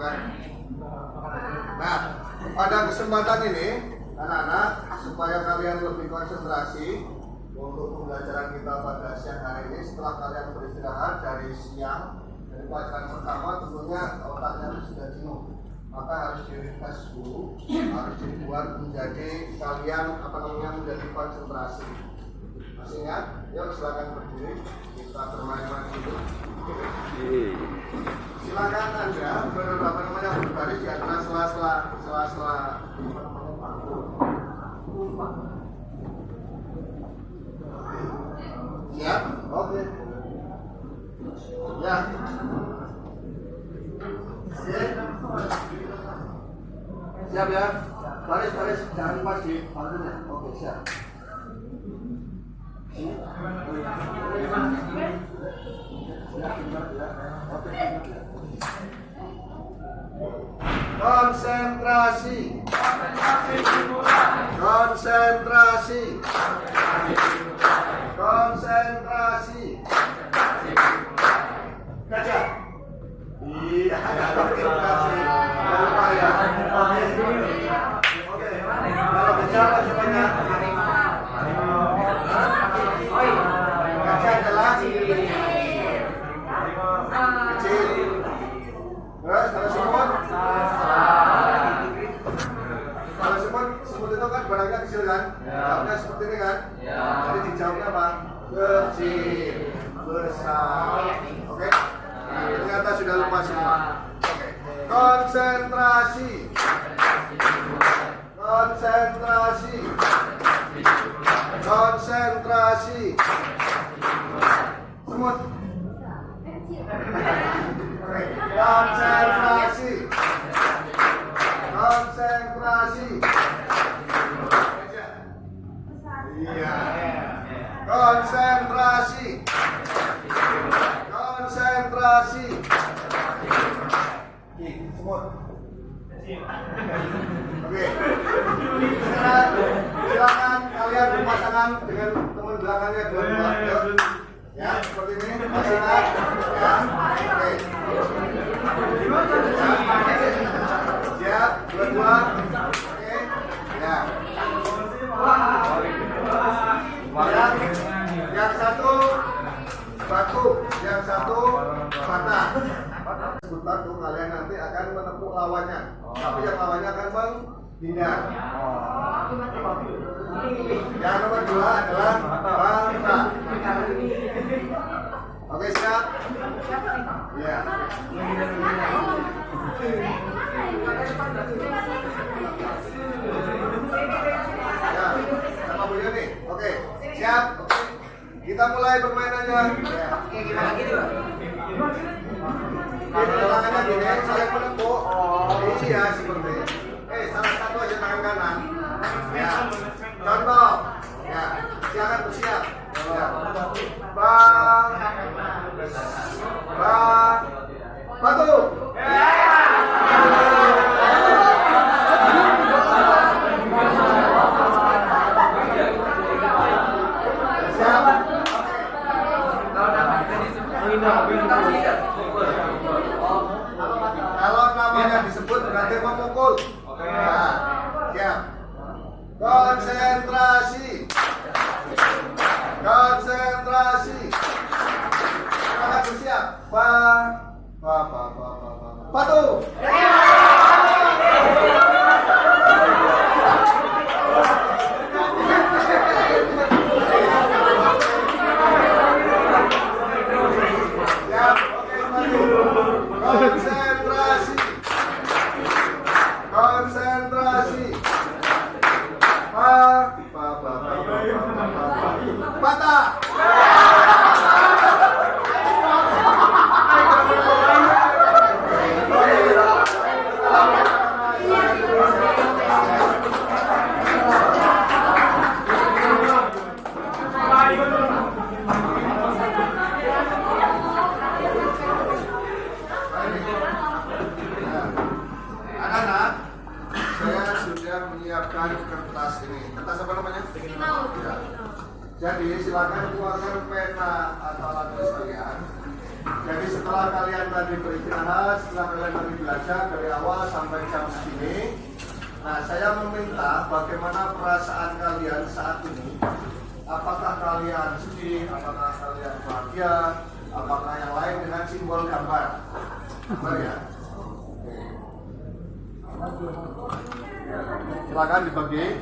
kan. Nah, pada kesempatan ini anak-anak, supaya kalian lebih konsentrasi untuk pembelajaran kita pada siang hari ini, setelah kalian beristirahat dari siang dari pelajaran pertama, tentunya otaknya sudah jenuh, maka harus direfresh dulu, harus dibuat menjadi kalian menjadi konsentrasi. Masih ingat? Yuk silakan berdiri, kita bermain-main dulu. Silakan Anda berbaris di antara sela-sela bangku. Siap? Oke. Ya. Siap ya? Baris, jangan pas di bangkunya. Oke, siap. Konsentrasi. Gajah. Iya, konsentrasi. Jangan lupa ya. Oke. Kalau gajah semuanya. Gajah adalah kecil. Terus kalau semut itu kan barangnya kecil kan? Jawabnya seperti ini kan? Jadi dijawabnya apa? Kecil, besar. Oke? Ternyata sudah lupa semua. Konsentrasi. Semut. Konsentrasi. Iya. Konsentrasi. Semut. Oke. Silakan kalian berpasangan dengan teman belakangnya dua-dua. Ya, seperti ini. Pasangan. Ya. Oke. Siap, dua-dua. Oke. Ya. Yang satu batu, yang satu patah. Sebentar tuh kalian nanti akan menepuk lawannya, tapi yang lawannya akan menghindar. Yang nomor 2 adalah bangsa. Oke, siap? Iya. Ya, sama Bu Yuni. Oke, siap? Oke. Kita mulai permainannya. Ya. Gimana gitu? Ini tangannya gini, saling menepuk. Iya, seperti. Salah satu aja tangan kanan. Ya. Contoh. Ya. Silakan bersiap. Ya. Batu. Kalau namanya disebut berarti memukul. Nah, siap. Konsentrasi. Silakan bersiap. Batu. Konsentrasi. Patah. Menyiapkan kertas ini. Kertas apa namanya? Ya. Jadi silakan keluarkan pena atau alat tulis kalian. Jadi setelah kalian tadi beristirahat, setelah kalian tadi belajar dari awal sampai jam segini, nah saya meminta bagaimana perasaan kalian saat ini. Apakah kalian sedih, apakah kalian bahagia, apakah yang lain dengan simbol gambar? Gambar ya? Silakan dibagi.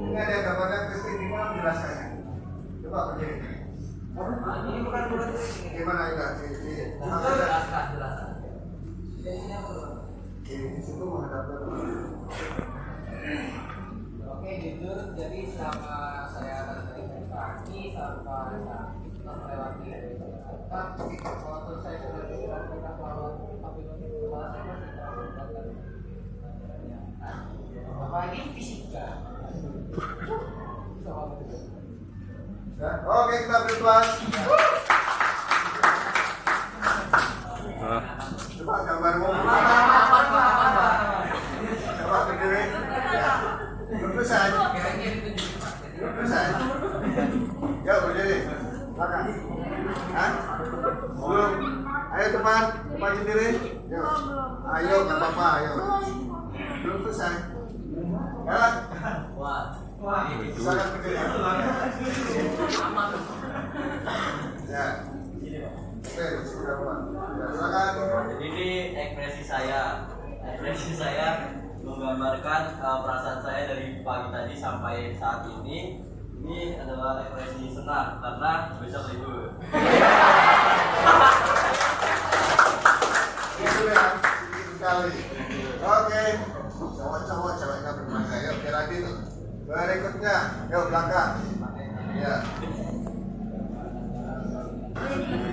Ini ada gambarnya Christine menjelaskannya. Coba berdiri. Ini bukan gimana enggak? Jelaskan. Di situ menghadap ke depan. Oke, jujur, jadi selama saya dari pagi sampai kita melewati waktu saya sudah kita kalau apalagi fisika. Oke, kita beri kelas. Coba gambarmu. Coba berdiri. Lurusan. Lurusan. Ya berdiri. Belakang. Hah? Belum. Ayo teman, depan sendiri. Yuk. Ayo, nggak apa-apa. Ayo. Belum selesai. Jalan. Silakan berdiri. Ya. Oke, sudah Pak. Ya, silakan. Jadi ini ekspresi saya menggambarkan perasaan saya dari pagi tadi sampai saat ini. Ini adalah ekspresi senang karena besok libur. Itu ya, sekali. Oke, cowok-cowok ceweknya bermanja. Yuk, biar adil. Berikutnya, yuk belakang. Ya.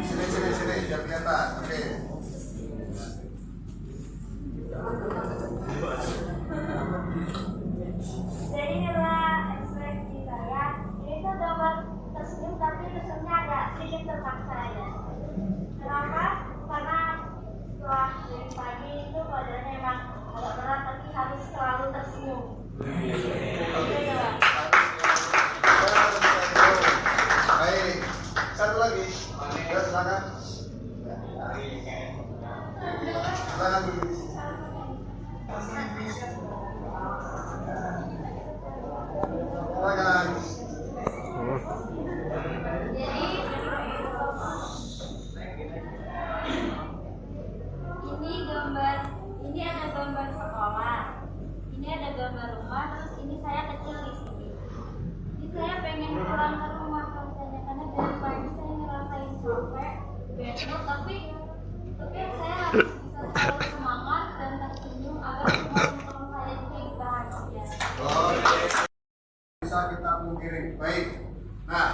Sini, biar kelihatan. Oke. Jadi inilah ekspresi saya. Ini tuh gambar tersenyum tapi tersenyumnya agak sedikit terpaksa ya. Kenapa? Karena setelah dari pagi itu badannya emang agak berat tapi harus selalu tersenyum. Baik. Satu lagi. Ya, silakan. Silakan duduk di sini. Silakan. Ini ada gambar sekolah, ini ada gambar rumah, terus ini saya kecil di sini. Ini saya pengen pulang ke rumah rasanya karena dari pagi saya ngerasain capek, bete, tapi saya harus bisa selalu semangat dan tersenyum agar semua teman saya juga bahagia. Oke. Bisa kita pungkiri. Baik. Nah,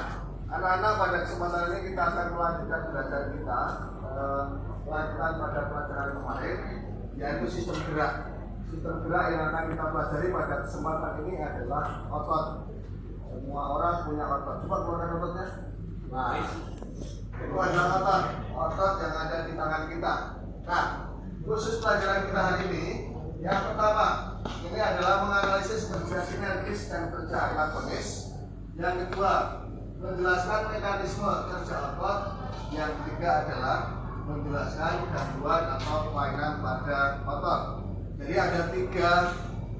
anak-anak pada kesempatan ini kita akan melanjutkan belajar kita. Lanjutan pada pelajaran kemarin, yaitu sistem gerak. Sistem gerak yang akan kita pelajari pada kesempatan ini adalah otot. Semua orang punya otot. Coba keluarkan ototnya. Nah, itu adalah otot yang ada di tangan kita. Nah, khusus pelajaran kita hari ini, yang pertama, ini adalah menganalisis kerja sinergis dan kerja antagonis. Yang kedua, menjelaskan mekanisme kerja otot. Yang ketiga adalah menjelaskan gangguan atau kelainan pada otot. Jadi ada 3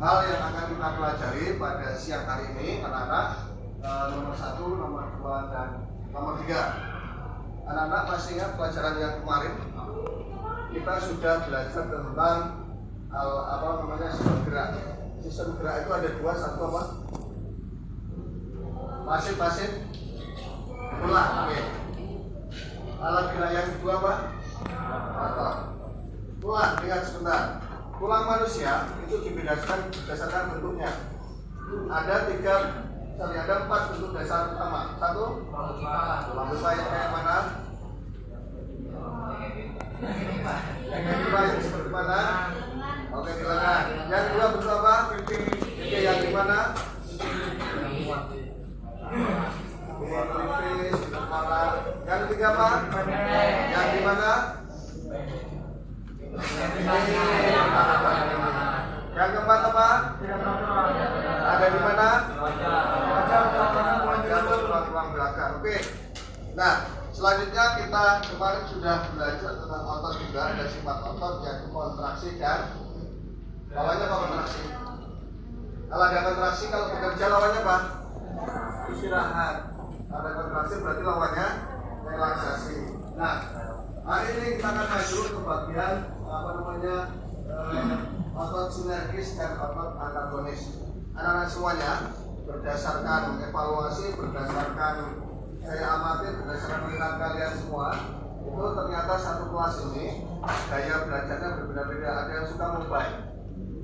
hal yang akan kita pelajari pada siang hari ini, anak-anak. Nomor 1, nomor 2, dan nomor 3. Anak-anak masih ingat pelajaran yang kemarin? Kita sudah belajar tentang sistem gerak. Sistem gerak itu ada 2, satu apa? Pasif, ulah. Oke. Alat gerak yang kedua apa? Otot. Tulang, lihat sebentar. Tulang manusia itu dibedakan berdasarkan bentuknya. Ada 4 bentuk dasar utama. 1, tulang lupa yang kayak mana? Yang seperti mana? Oke, di lengan. Yang kedua bentuk apa? Pipi yang di mana? apa? Yang di mana? Yang keempat apa? Ada di mana? Tulang belakang. Oke. Nah, selanjutnya kita kemarin sudah belajar tentang otot juga. Ada sifat otot yaitu kontraksi dan lawannya apa kontraksi? Kalau ada kontraksi, kalau bekerja lawannya apa? Istirahat. Ada kontraksi berarti lawannya relaksasi. Nah, hari ini kita akan masuk ke bagian otot sinergis dan otot antagonis. Anak-anak semuanya berdasarkan evaluasi, berdasarkan saya amati, berdasarkan penilaian kalian semua, itu ternyata satu kelas ini gaya belajarnya berbeda-beda. Ada yang suka membaik,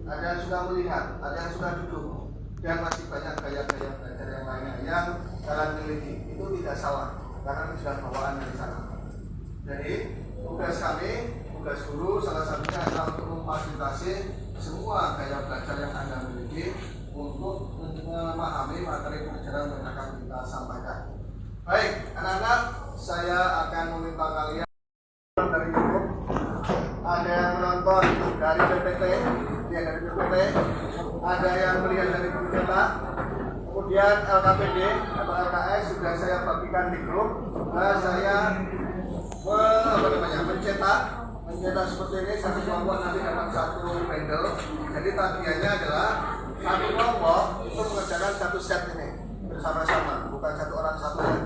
ada yang suka melihat, ada yang suka duduk, dan masih banyak gaya-gaya belajar yang lainnya yang kalian miliki. Itu tidak salah karena itu sudah bawaan dari sana. Jadi tugas kami, tugas guru salah satunya adalah untuk memfasilitasi semua gaya belajar yang Anda miliki untuk memahami materi pelajaran yang akan kita sampaikan. Baik, anak-anak, saya akan meminta kalian dari YouTube. Ada yang menonton dari PPT, ada yang melihat dari buku cetak, kemudian LKPD atau LKS sudah saya bagikan di grup. Saya mencetak seperti ini, satu kelompok nanti dapat satu bundle. Jadi tagihannya adalah satu kelompok itu mengerjakan satu set ini bersama-sama, bukan satu orang satu ya.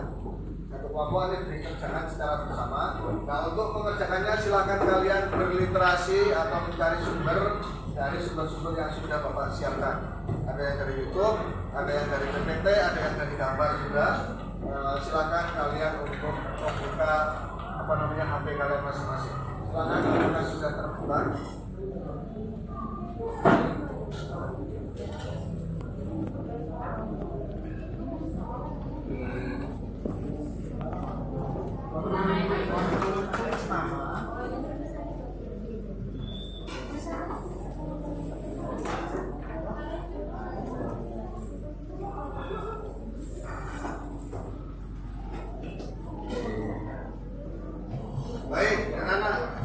Satu kelompok ini dikerjakan secara bersama. Nah, untuk mengerjakannya silakan kalian berliterasi atau mencari sumber dari sumber-sumber yang sudah Bapak siapkan. Ada yang dari YouTube, ada yang dari PPT, ada yang dari gambar juga. Silakan kalian untuk membuka HP kalian masing-masing. Silakan kita sudah terbuka. Baik, anak-anak.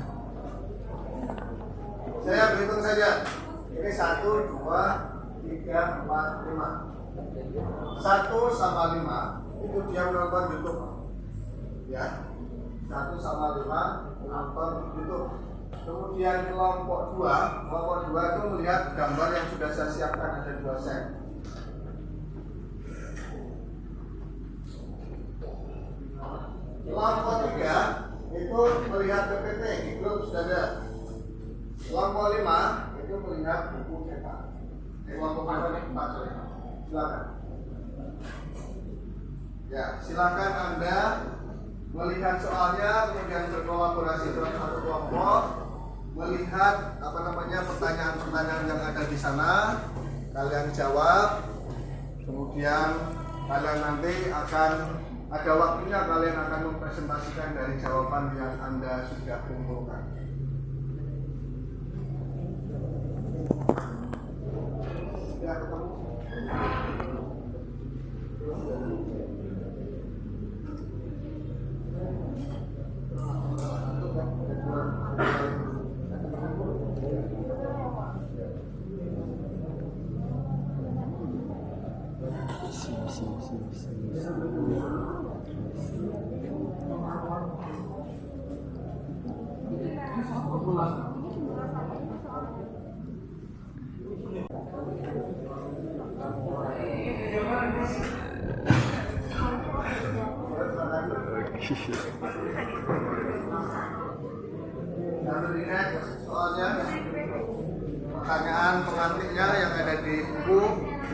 Saya berhitung saja. Ini 1, 2, 3, 4, 5. 1 sama 5 itu dia menonton YouTube. Ya. 1 sama 5 menonton YouTube. Kemudian kelompok 2 itu melihat gambar yang sudah saya siapkan, ada 2 set. Kelompok 3 itu melihat PPT di grup sudah ada. Kelompok 5 itu melihat buku cetak. Kelompok 4 sorry. Silakan. Ya, silakan Anda melihat soalnya, kemudian berkolaborasi dalam satu kelompok, melihat pertanyaan-pertanyaan yang ada di sana, kalian jawab, kemudian kalian nanti akan ada waktunya kalian akan mempresentasikan dari jawaban yang Anda sudah kumpulkan. Sudah ketemu? Soalnya pertanyaan pengantiknya yang ada di buku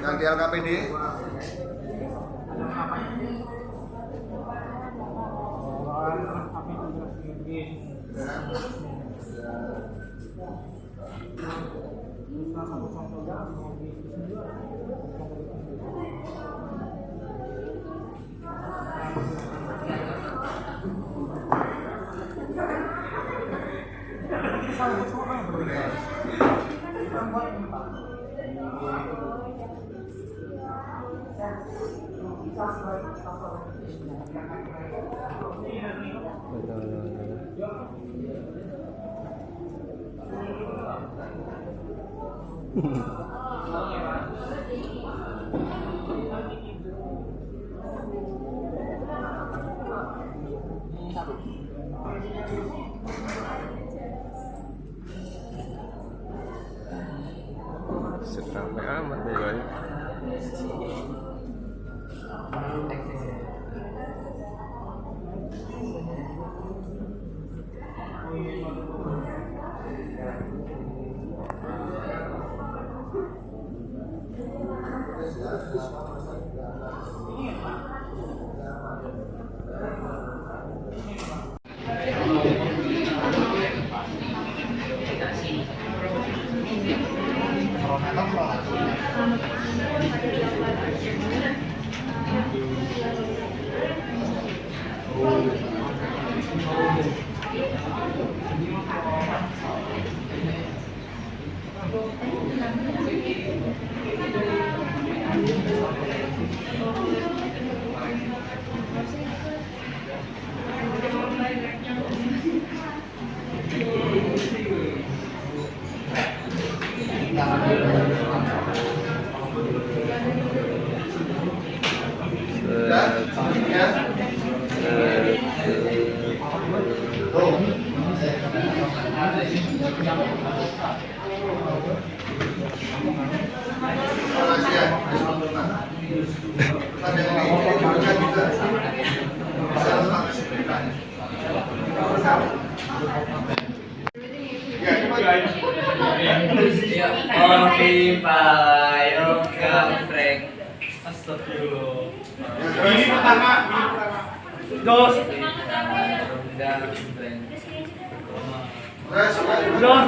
yang di LKPD. Sampai amat nih guys. Kopi payung gambreng. Astagfirullah. Ini pertama. Dos. Gambreng. Dos.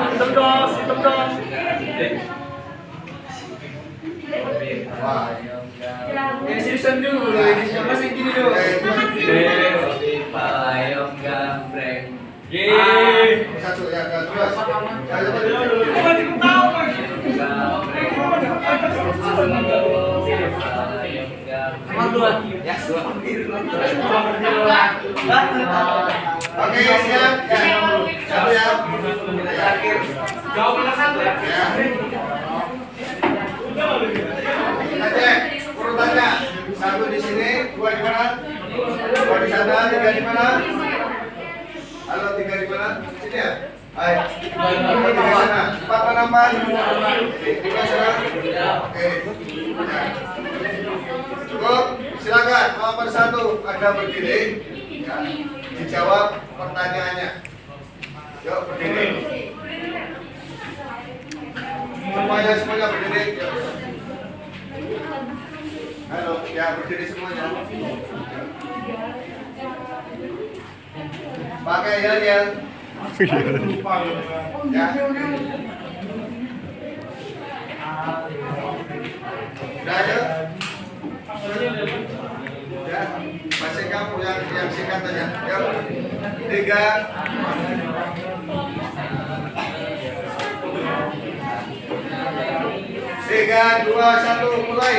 Kopi payung gambreng. Yang seriusan dulu, yang masih gini dulu. Kopi payung gambreng. Satu ya, terus. Oke, siap. Siap ya. Jawabannya satu ya. Kita cek urutannya. Satu di sini, dua di mana? Dua di sana, tiga di mana? Halo, tiga di mana? Sini ya. Ayo. Tiga di sana. Empat penambahan. Tiga sana. Oke. Cukup. Silakan. Nomor satu, Anda berdiri. Ya. Dijawab pertanyaannya. Yuk berdiri. Semuanya berdiri. Yuk. Halo, ya berdiri semuanya. Pakai yel. Ya. Udah aja. Ya, masih kamu yang singkat aja. Yuk. 3. Tiga, 2, 1, mulai.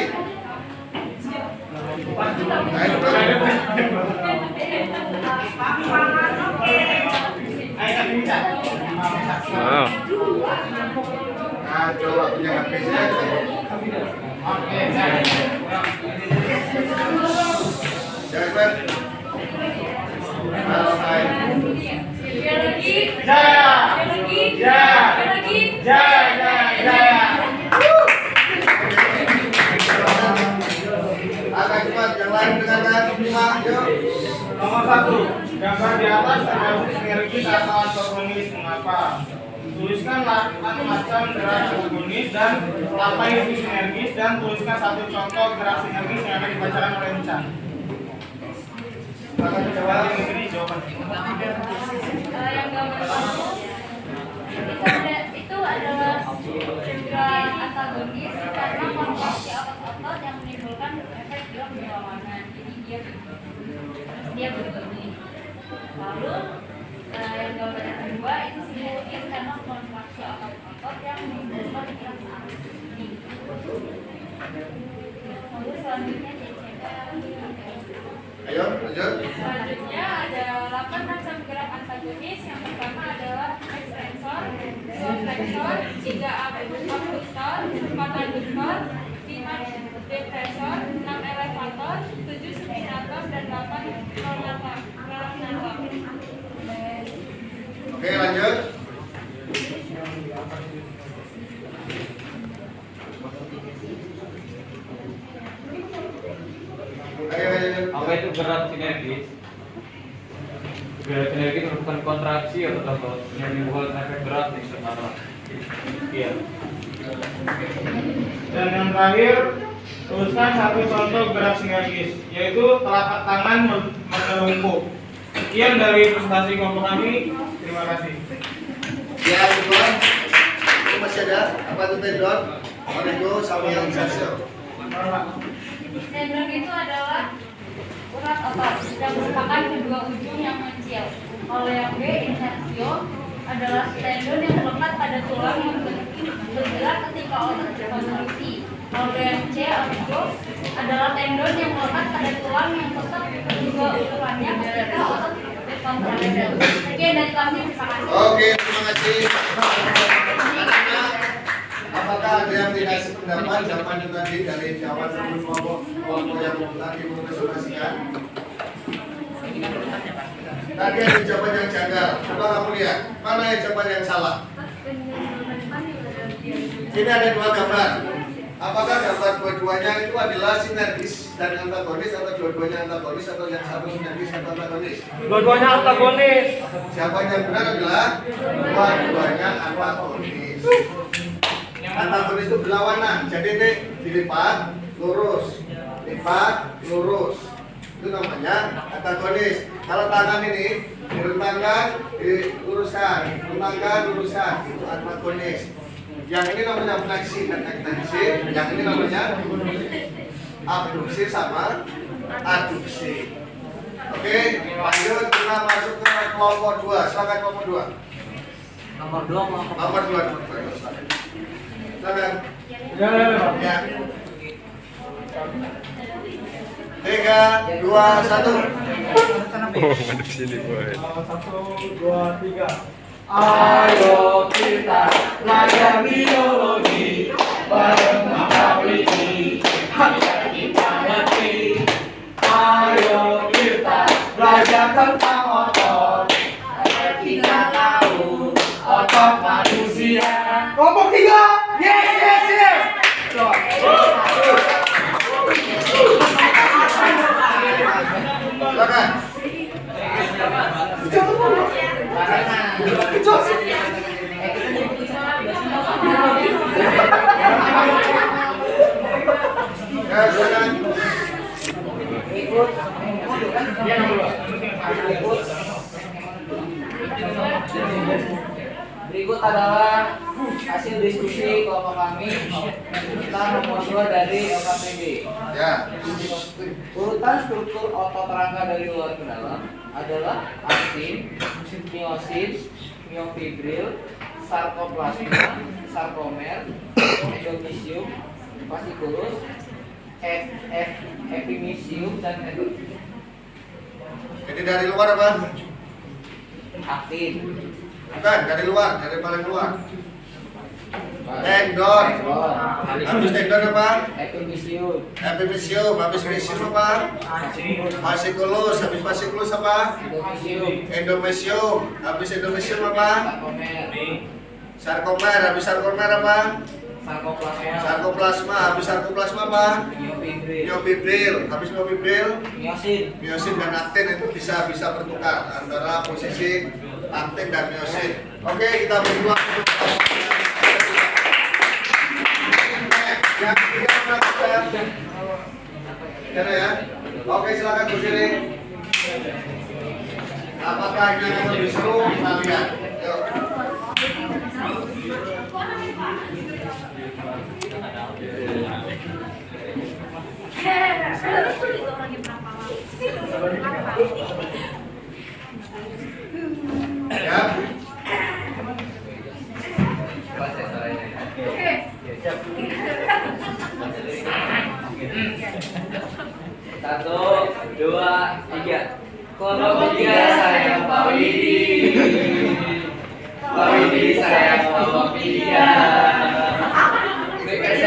Ayo, Wow. nah, coba punya HP-nya. Jangan. Halo, hai. Agak cepat, yang lain dengarkan. 5, yuk. Nomor 1, gambar di atas termasuk sinergis atau antagonis. Mengapa? Tuliskanlah macam gerak antagonis dan apa itu sinergis, dan tuliskan satu contoh gerak sinergis yang akan dibacakan oleh Encan. Akan jawab. Ini jawaban. Yang gambar satu itu adalah gerak antagonis karena kontraksi otot-otot yang menimbulkan efek gerak berlawanan. Jadi dia begini. Lalu yang gambar yang kedua itu simultis karena kontraksi otot-otot yang menimbulkan gerak arus ini. Lalu selanjutnya Ayo, lanjut. selanjutnya ada 8 macam gerak antagonis. Yang pertama adalah extensor, flexor, 3 abductor, gedung, 5 depresor, 6 elevator, 7 substrator, dan 8 roller Oke, lanjut. Ayo. Apa itu gerak sinergis? Gerak sinergis merupakan kontraksi atau contoh yang menimbulkan efek berat di sekitar. Iya. Dan yang terakhir, tuliskan satu contoh gerak sinergis, yaitu telapak tangan menelungkup. Sekian dari presentasi kelompok kami. Terima kasih. Ya, Tuan. Itu masih ada apa itu tendon? Itu sama yang sensor. Tendon itu adalah urat otot yang merupakan kedua ujung yang mencil. Kalau yang B, insersio, adalah tendon yang terlekat pada tulang yang bergerak ketika otot berkontraksi. Kalau yang C, orgo, adalah tendon yang melekat pada tulang yang tetap kedua ukurannya ketika otot berkontraksi. Sekian dari kami, terima kasih. Oke, terima kasih. Anak-anak, apakah ada yang tidak sependapat jawaban itu tadi dari jawaban sebelum kelompok yang tadi mempresentasikan? Tadi ada jawaban yang janggal. Coba kamu lihat, mana yang jawaban yang salah? Ini ada dua gambar. Apakah gambar dua-duanya itu adalah sinergis dan antagonis, atau dua-duanya antagonis, atau yang satu sinergis atau antagonis? Dua-duanya antagonis. Jawaban yang benar adalah dua-duanya antagonis. Antagonis itu berlawanan, jadi ini dilipat lurus, lipat lurus. Itu namanya antagonis. Kalau tangan ini direntangkan, diluruskan, rentangkan, luruskan, itu antagonis. Yang ini namanya fleksi dan ekstensi, yang ini namanya abduksi sama aduksi. Oke, lanjut kita masuk ke kelompok 2. Silakan kelompok 2. Nomor 2 kelompok Nomor 2. Silakan. Ya. 3, 2, 1. Oh, ada sini boy. 1, 2, 3. Ayo kita belajar biologi bareng peneliti biar kita ngerti. Ayo kita belajar tentang otot agar kita tahu otot manusia. Kelompok 3, yes yes yes. Silakan. Ya, silakan. Berikut adalah hasil diskusi kelompok kami tentang nomor 2 dari LKPD. Ya. Urutan struktur otot rangka dari luar ke dalam adalah aktin, miosin, miofibril, sarkoplasma, sarkomer, endomysium, fasciculus, epimysium, dan endot. Jadi dari luar apa? Aktin, Bukan, dari luar, dari paling luar. Tendon. Habis tendon apa? epimysium, Epimysium. Habis mesium apa? Fasciculus. Habis fasciculus apa? endomysium, Endomysium. Habis endomysium apa? sarkomer, Sarkomer. Habis sarkomer apa? sarkoplasma, Sarkoplasma. Habis sarkoplasma apa? miofibril, Miofibril. Habis miofibril, miosin. miosin dan aktin itu bisa bertukar antara posisi aktin dan miosin. Oke, kita berjuang untuk yang ketiga melakukan. Ya. Oke, silakan berdiri. Apakah ini akan lebih seru? Kita lihat. Yuk. Ya. Satu, dua, tiga. Kelompok 3 saya Pak Widi. Pak Widi saya kelompok 3. BPS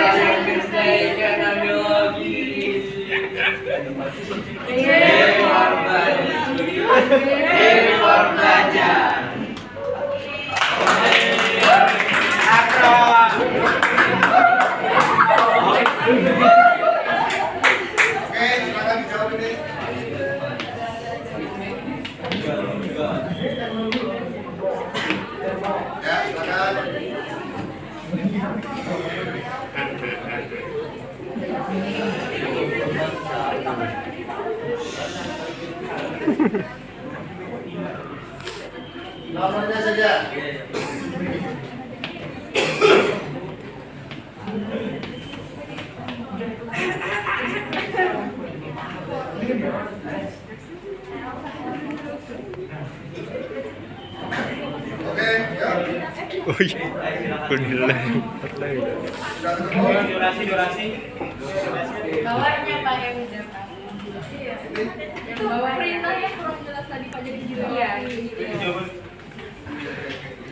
belajar. Oke, silakan dijawab ini. Ya, silakan. Nomornya saja. Oke, ya. Oh iya. Penilai. Sudah ketemu. Durasi. Bawahnya Pak yang udah Pak. Itu perintahnya kurang jelas tadi Pak jadi gitu. Iya.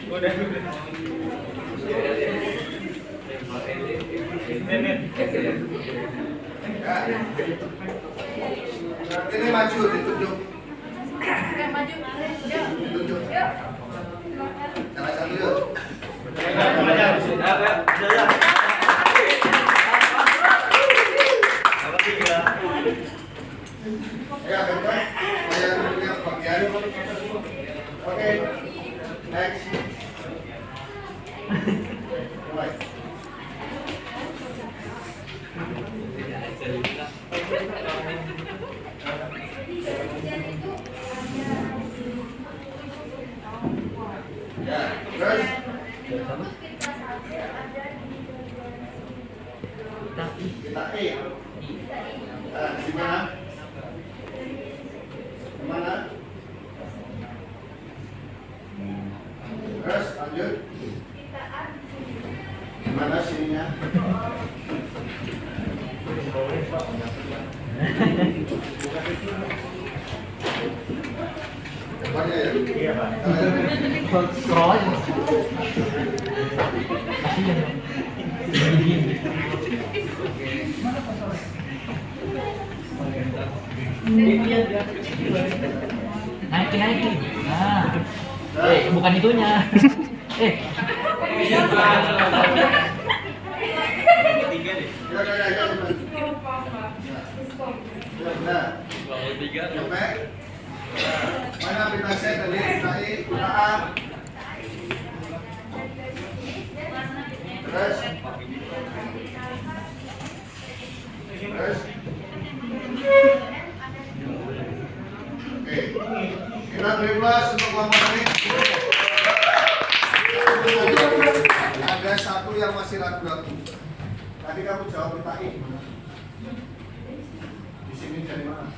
Udah. Ya. Ini maju ditunjuk. Oke, maju. Yuk. Ditunjuk. Yuk. Salah satu yuk. Ya, baiklah. Saya punya bagian. Oke. Next. Mulai. Ya, terus. Kita E. Nah, di mana? Di mana? Terus lanjut. Di mana sininya? Depannya ya? Iya, Pak. Scroll aja. Naikin. Nah. Bukan itunya. Ya, nah. Sampai. Mana pita C tadi? Pita I, pita A. Terus. Oke. Kita beri plus untuk kelompok ini. Ada satu yang masih ragu-ragu. Tadi kamu jawab pita I. Di sini dari mana?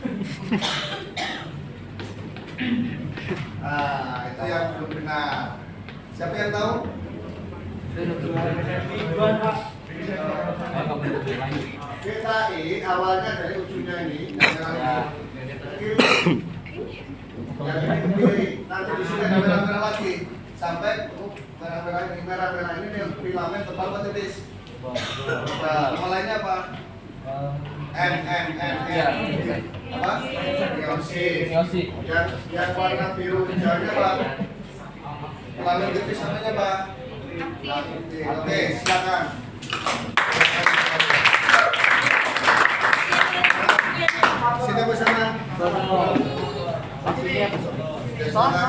Nah, itu yang belum benar. Siapa yang tahu? Pita I awalnya dari ujungnya ini, yang merah kiri. Yang ini ke kiri. Nanti di sini ada merah-merah lagi. Sampai merah-merah ini yang filamen tebal atau tipis. Nah, nama lainnya apa? M. Apa? Miosi. Yang warna biru hijaunya apa? Filamen tipis namanya apa? Oke, silakan. Sini bersama. Sana.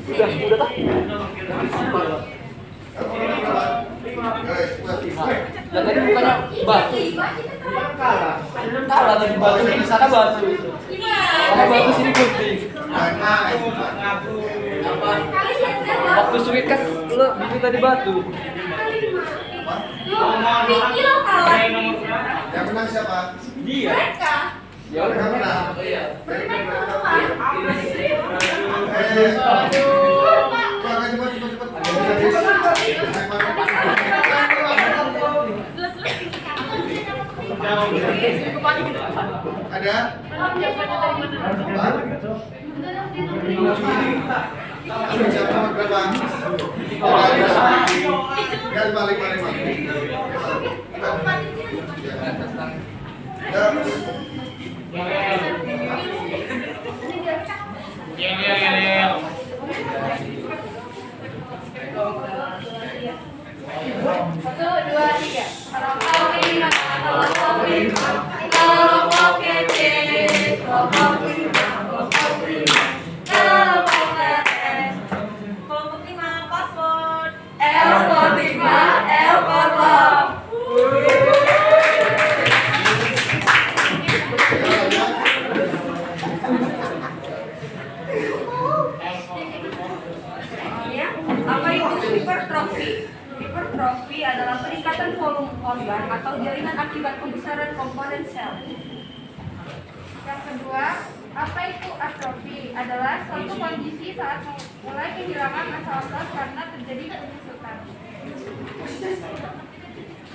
Udah tak? Ya tadi bukannya batu. Kalah tadi batu di sana batu. Karena batu sini putih. Waktu sulit kan lo bikin tadi batu. Vicky lo kalah. Yang menang siapa? Dia. Mereka. Ya udah menang. Iya. Ada? Siapa berapa? Dan balik. Hipertrofi adalah peningkatan volume organ atau jaringan akibat pembesaran komponen sel. Yang kedua, apa itu atrofi? Adalah suatu kondisi saat mulai kehilangan massa otot karena terjadi penyusutan.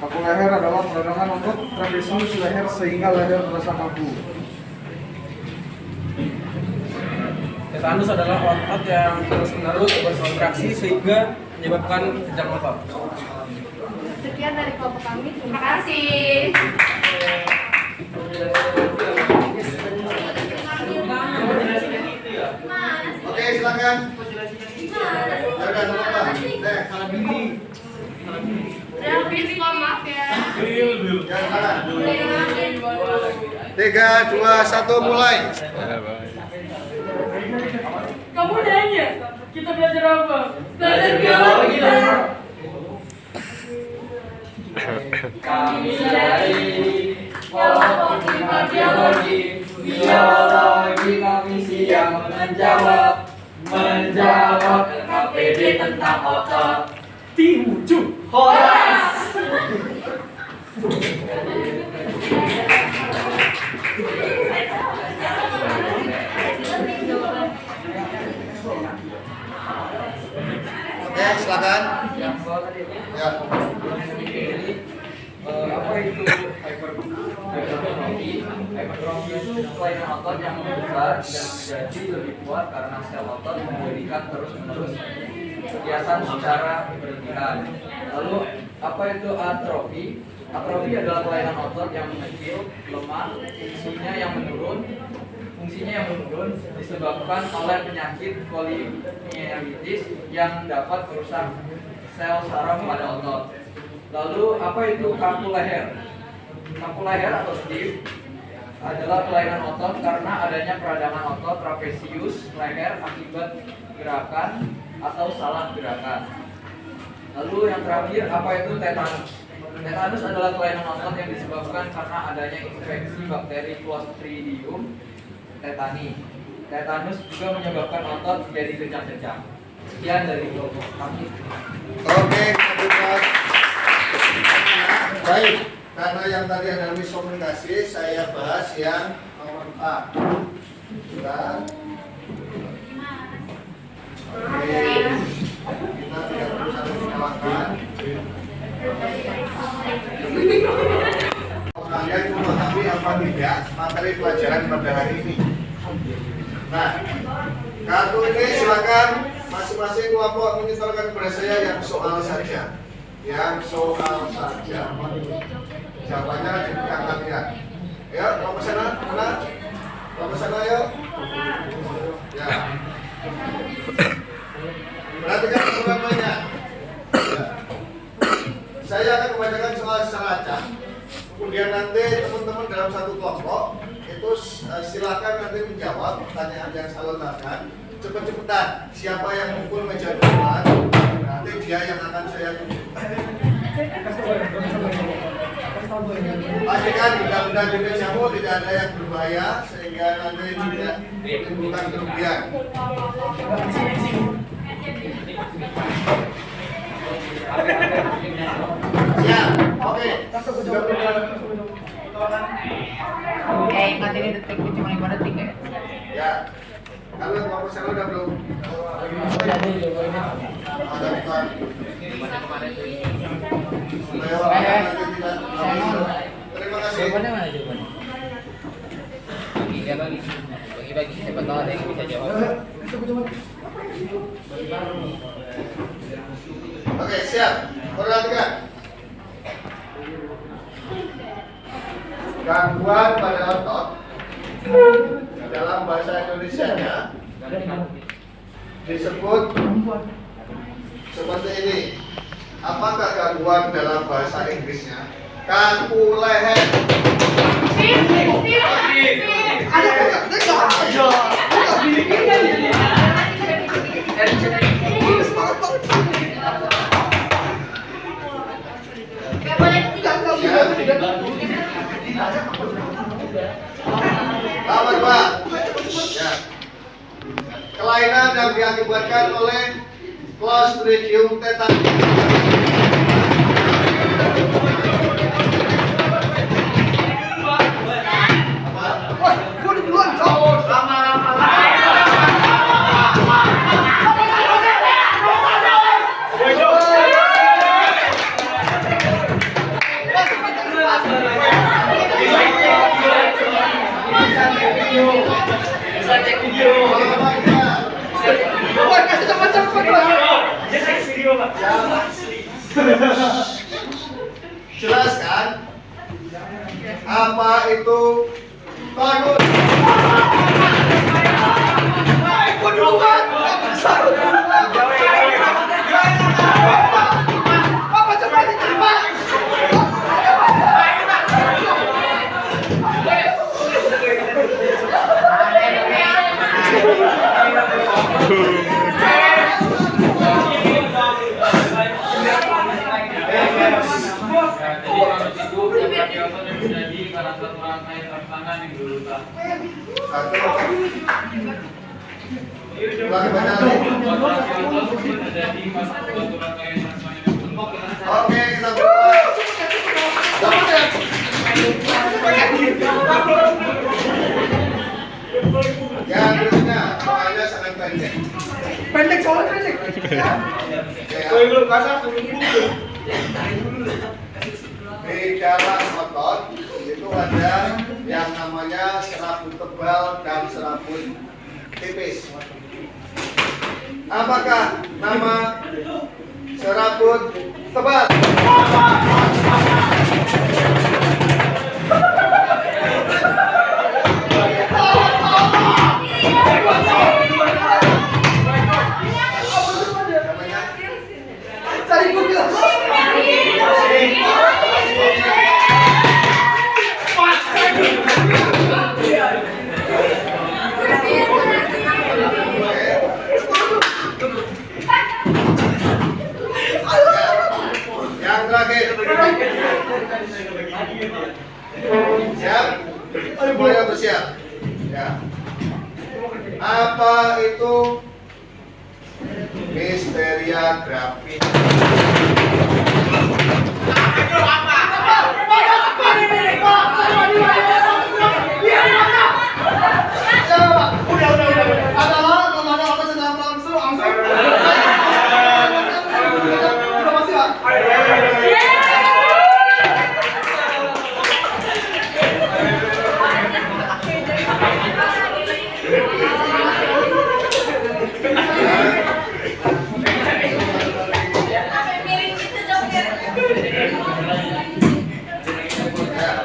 Kaku leher adalah peradangan otot trapezius leher sehingga leher terasa kaku. Tetanus adalah otot yang terus-menerus berkontraksi sehingga menyebabkan kejang otot. Sekian dari kelompok kami. Terima kasih. Oke, silakan. Ya udah, teman-teman. Maaf ya. Ya, silakan. 3, 2, 1, mulai. Kamu nanya, kita belajar apa? Belajar biologi lah. Kami dari kelompok 5 biologi. Biologi kami siang menjawab KPD tentang otot. Tiuju Horas. Oke, silakan. Yang bawah tadi itu. Ya. Apa itu hypertrophy? Hypertrophy itu kelainan otot yang membesar dan menjadi lebih kuat karena sel otot memberikan terus-menerus kegiatan secara berlebihan. Lalu apa itu atrofi? Atrofi adalah kelainan otot yang mengecil, lemah, fungsinya yang menurun disebabkan oleh penyakit polymyelitis yang dapat merusak sel saraf pada otot. Lalu apa itu kaku leher? Kaku leher atau stiff adalah kelainan otot karena adanya peradangan otot trapezius leher akibat gerakan atau salah gerakan. Lalu yang terakhir apa itu tetanus? Tetanus adalah kelainan otot yang disebabkan karena adanya infeksi bakteri Clostridium tetani. Tetanus juga menyebabkan otot menjadi kejang-kejang. Sekian dari kelompok kami. Oke, kita baik, karena yang tadi ada miskomunikasi, saya bahas yang nomor 4. Sudah. Oke, kita tidak perlu saling menyalahkan. Kalian memahami apa tidak materi pelajaran pada hari ini. Nah, kartu ini silakan masing-masing kelompok menyetorkan kepada saya yang soal saja. Yang soal saja. Jawabannya di belakang kalian. Ya, mau ke sana? Mana? Mau ke sana yuk. Ya. Perhatikan semuanya. Ya. Saya akan membacakan soal secara acak. Kemudian nanti teman-teman dalam satu kelompok itu silakan nanti menjawab pertanyaan yang saya lontarkan. Cepet-cepetan. Siapa yang mukul meja duluan, nanti dia yang akan saya tunjuk. Pastikan benda-benda di mejamu tidak ada yang berbahaya sehingga nanti tidak menimbulkan kerugian. Siap, oke. Oke, ingat ini detik cuma 5 detik ya. Ya. Kalau mau kesana udah belum? Ada bukan? Terima kasih. Jawabannya mana jawabannya? Bagi-bagi, siapa tahu ada yang bisa jawab. Oke, siap. Perhatikan. Gangguan pada otot dalam bahasa Indonesianya disebut seperti ini. Apakah gangguan dalam bahasa Inggrisnya? Kaku leher. Selamat Pak. Ya. Kelainan yang diakibatkan oleh Clostridium tetani. Jelas kan? Apa itu bagus? Apa cepat cepat? Menjadi salah satu rangkaian tantangan yang berulang. Satu. Ulangi baca lagi. Menjadi salah satu rangkaian tantangan yang berulang. Oke, kita mulai. Yang berikutnya, makanya sangat pendek. Pendek soalnya pendek. Ya. Belum kasar belum. Di dalam otot itu ada yang namanya serabut tebal dan serabut tipis. Apakah nama serabut tebal? Yang terakhir. Siap? Semuanya bersiap. Ya. Apa itu Listeria graphis?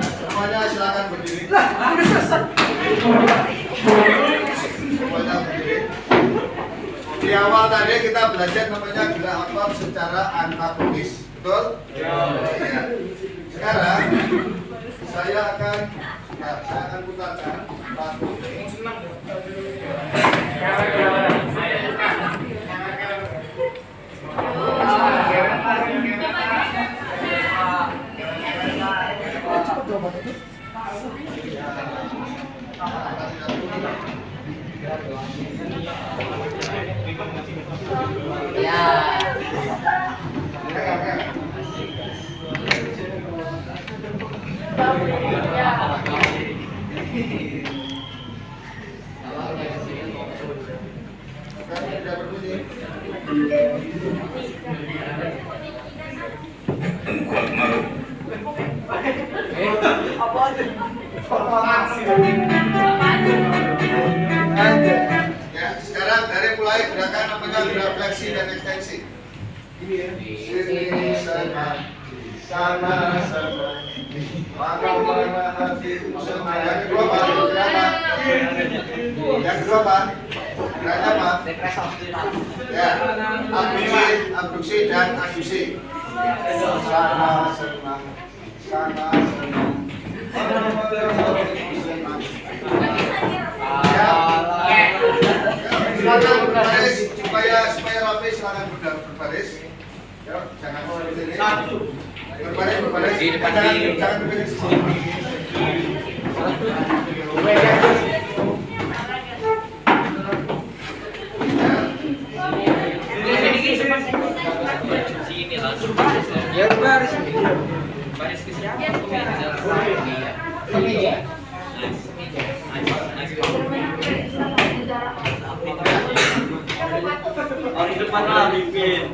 Semuanya silakan berdiri. Semuanya berdiri. Di awal tadi kita belajar namanya gerak otot secara antagonis, betul? Ya. Sekarang saya akan putarkan lagu. Ya, sekarang dari mulai gerakan namanya gerak fleksi dan ekstensi. Sini sana, sana sana, mana hatiku sama. Yang kedua apa? Yang kedua apa? Geraknya apa? Ya, abduksi dan aduksi. Sana senang, sana senang. Silakan berbaris supaya rapi, silakan berbaris. Ya, jangan seperti ini. Berbaris di depan jangan berbaris. Sini langsung baris. Ya baris. Baris ke siapa? Ke meja. Di depan lah, Bipin.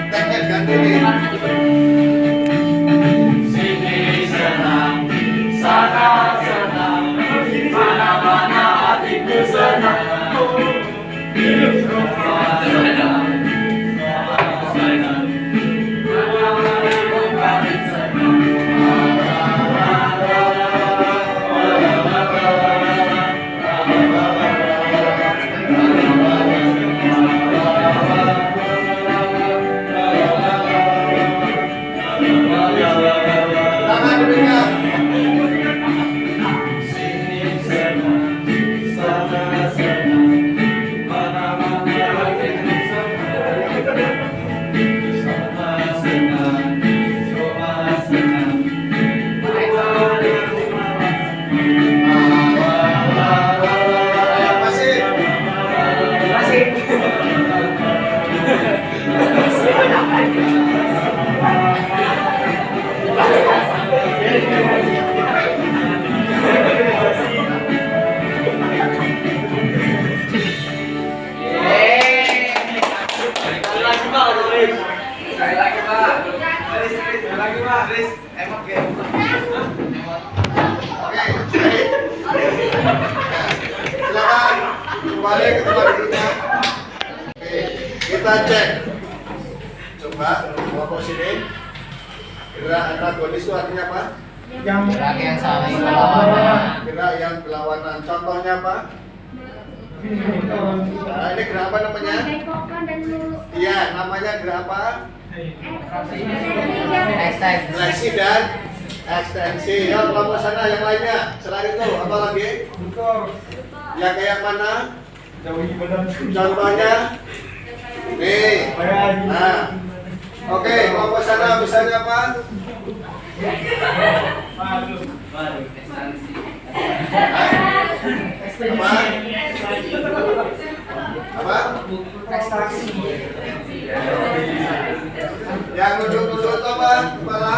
Teknik ganti nih. Sini senang, sana senang. Chris, emot ya. Oke, silakan kembali ke tempat duduknya. Oke, kita cek. Coba kelompok sini. Gerak antagonis itu artinya apa? Gerak yang saling berlawanan. Gerak yang berlawanan. Contohnya apa? Nah, ini gerak apa namanya? Membengkokkan dan lurus. Iya, namanya gerak apa? Extend. Fleksi dan ekstensi. Ya, kelompok sana yang lainnya. Selain itu apa lagi? Yang kayak mana? Contohnya? Nih. Nah. Oke, kelompok sana misalnya apa? Apa? Yang nunjuk-nunjuk itu apa? Kepala?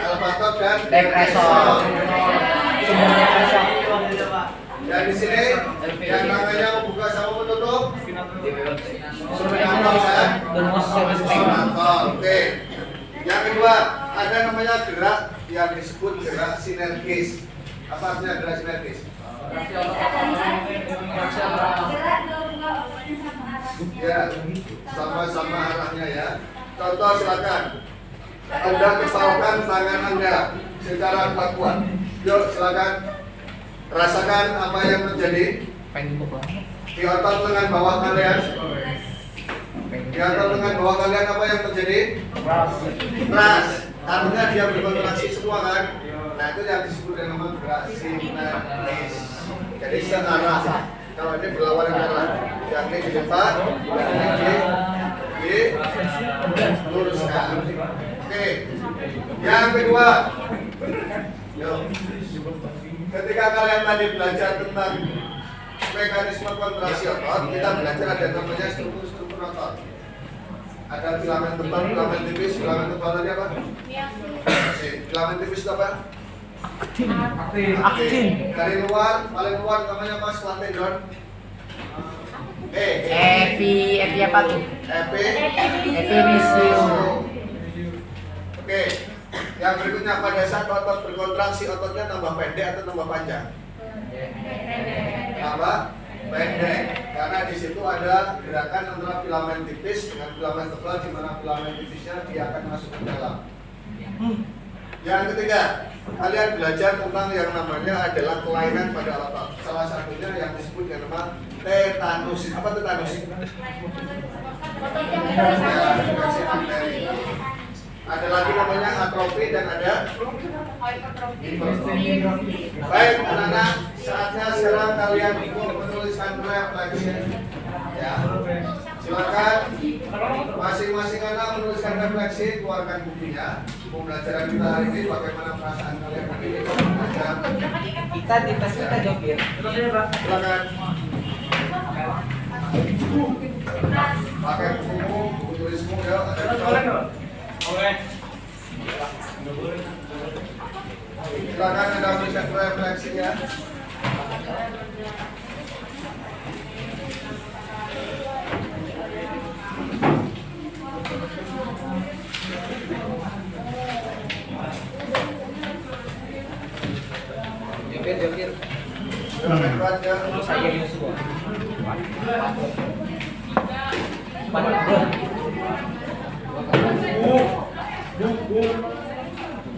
Elevator dan Depresor. Dan di sini yang namanya membuka sama menutup simulator ya. Simulator. Oke. Yang kedua ada namanya gerak yang disebut gerak sinergis. Apa artinya gerak sinergis? Ya, sama-sama arahnya ya. Contoh silakan. Anda kepalkan tangan Anda secara kuat. Yuk silakan. Rasakan apa yang terjadi di otot lengan bawah kalian. Di otot lengan bawah kalian apa yang terjadi? Keras. Artinya dia berkontraksi semua kan? Nah itu yang disebut dengan nama gerak sinergis. Jadi searah. Kalau ini berlawanan arah, yang ini di depan, yang ini luruskan. Oke. Yang kedua, yuk. Ketika kalian tadi belajar tentang mekanisme kontraksi otot, kita belajar ada namanya struktur otot. Ada filamen tebal, filamen tipis, filamen tebal tadi apa? Filamen tipis itu apa? Aktin. Dari luar, paling luar namanya apa? Setelah tendon. Epi apa tuh? Epimisium. Oke. Yang berikutnya pada saat otot berkontraksi, ototnya tambah pendek atau tambah panjang? Tambah pendek. Karena di situ ada gerakan antara filamen tipis dengan filamen tebal, di mana filamen tipisnya dia akan masuk ke dalam. Yang ketiga, kalian belajar tentang yang namanya adalah kelainan pada otot. Salah satunya yang disebut dengan nama tetanus. Apa tetanus? Ada lagi namanya atrofi dan ada hipertrofi. Baik anak-anak, saatnya sekarang kalian menuliskan refleksi. Ya, silakan masing-masing anak menuliskan refleksi, keluarkan bukunya. Pembelajaran kita hari ini bagaimana perasaan kalian hari ini belajar. Kita di tes kita jokir. Silakan. Pakai buku tulismu ya. Silakan Anda berikan refleksinya. Jokir. Silakan baca. Saya Yosua.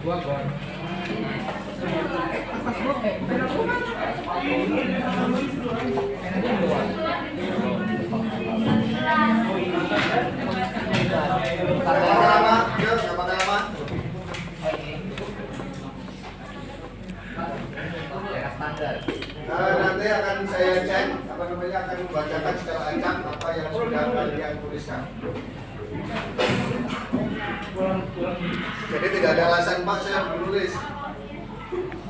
Dua gol. Pakai lama, yuk, nggak pakai lama. Nanti akan saya cek, akan membacakan secara acak apa yang sudah kalian tuliskan. Jadi tidak ada alasan Pak saya menulis.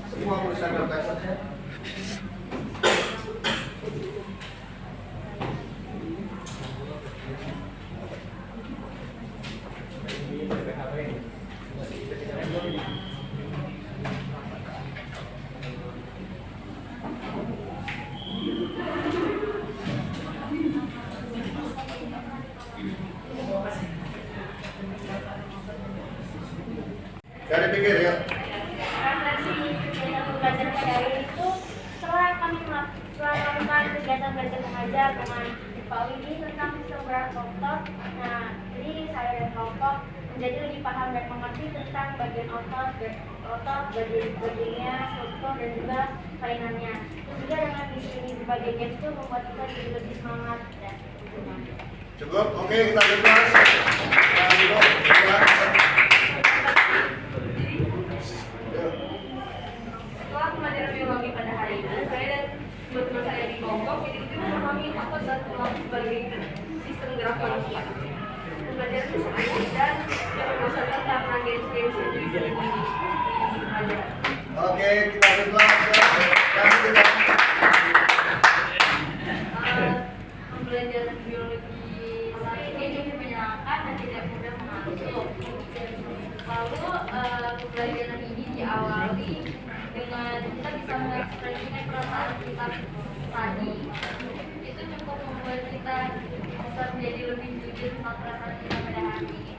Semua tulisan refleksi. Dari pikir ya. Refleksi kegiatan belajar pada hari itu setelah kami melakukan kegiatan belajar mengajar dengan Pak Widi tentang sistem gerak otot. Nah, jadi saya dan kelompok menjadi lebih paham dan mengerti tentang bagian otot, bagian-bagiannya, struktur dan juga kelainannya. Terus juga dengan diskusi berbagai games itu membuat kita jadi lebih semangat dan Cukup? Oke, kita bebas. Setelah pembelajaran biologi pada hari ini, saya dan teman-teman saya di kelompok itu memahami otot dan tulang sebagai sistem gerak manusia. Pembelajaran itu seru dan membosankan karena games-games yang jadi pelajaran. Oke, kita bebas. Kasih kita. pembelajaran biologi saya ini cukup menyenangkan dan tidak mudah mengantuk. Lalu pembelajaran ini diawali dengan kita bisa mengekspresikan perasaan kita tadi. Itu cukup membuat kita bisa menjadi lebih jujur tentang perasaan kita pada hari ini.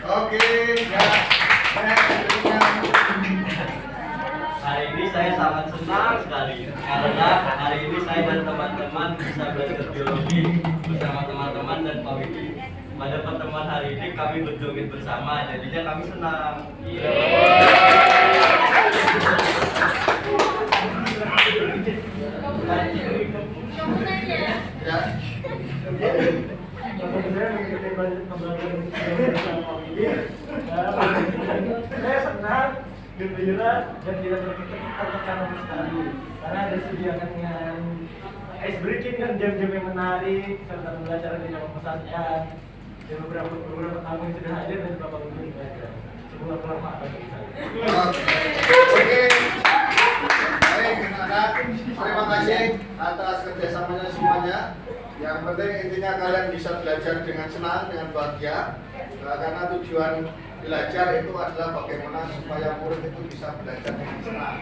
Oke, ya. Hari ini saya sangat senang sekali karena hari ini saya dan teman-teman bisa belajar biologi bersama teman-teman dan Pak Widi. Pada pertemuan hari ini kami berjoget bersama, jadinya kami senang. Ya. Saya senang, gembira, dan tidak tertekan sekali karena disediakan dengan ice breaking dan jam-jam yang menarik serta pembelajaran yang mempesankan dan beberapa tamu yang sudah hadir dan Bapak Guru yang belajar. Semua bermanfaat bagi saya. Oke. Baik, anak-anak. Terima kasih atas kerjasamanya semuanya. Yang penting intinya kalian bisa belajar dengan senang, dengan bahagia. Karena tujuan belajar itu adalah bagaimana supaya murid itu bisa belajar dengan senang.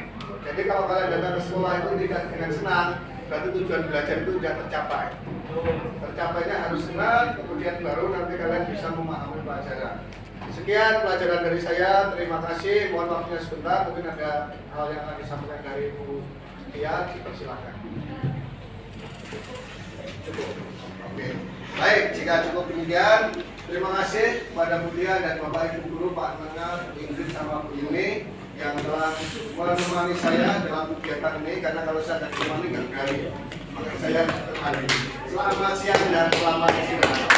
Jadi kalau kalian datang ke sekolah itu tidak dengan senang, berarti tujuan belajar itu tidak tercapai. Tercapainya harus senang, kemudian baru nanti kalian bisa memahami pelajaran. Sekian pelajaran dari saya, terima kasih. Mohon waktunya sebentar, mungkin ada hal yang akan disampaikan dari Bu Tia, dipersilakan. Cukup. Oke. Baik, jika cukup demikian, terima kasih kepada Bu Tia dan Bapak Ibu Guru, Pak Nana, Ingrid sama Bu Yuni yang telah menemani saya dalam kegiatan ini, karena kalau saya tidak menemani nggak berani. Maka saya hadir. Selamat siang dan selamat istirahat.